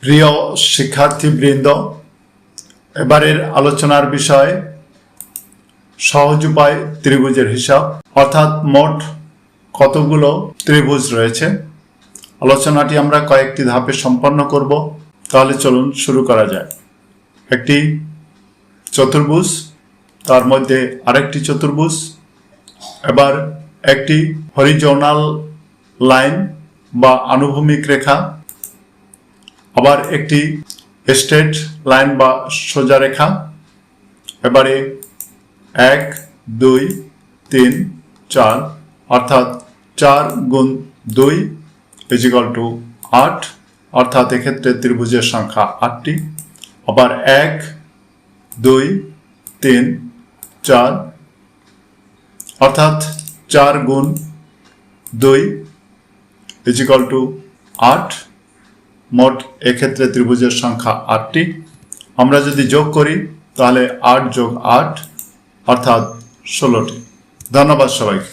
প্রিয় শিক্ষার্থীবৃন্দ, এবারের আলোচনার বিষয় সহজ উপায় ত্রিভুজের হিসাব, অর্থাৎ মোট কতগুলো ত্রিভুজ রয়েছে। আলোচনাটি আমরা কয়েকটি ধাপে সম্পন্ন করব। তাহলে চলুন শুরু করা যায়। একটি চতুর্ভুজ, তার মধ্যে আরেকটি চতুর্ভুজ, এবার একটি হরিজোনাল লাইন বা আনুভূমিক রেখা, আবার একটি স্ট্রেট লাইন বা সোজা রেখা। এবারে 1 2 3 4 অর্থাৎ 4 গুণ 2 = 8, অর্থাৎ এক্ষেত্রে ত্রিভুজের সংখ্যা 8টি। আবার 1 2 3 4 অর্থাৎ 4 গুণ 2 = 8, মোট এক্ষেত্রে ত্রিভুজের সংখ্যা 8টি। আমরা যদি যোগ করি তাহলে 8 + 8 অর্থাৎ 16টি। ধন্যবাদ সবাইকে।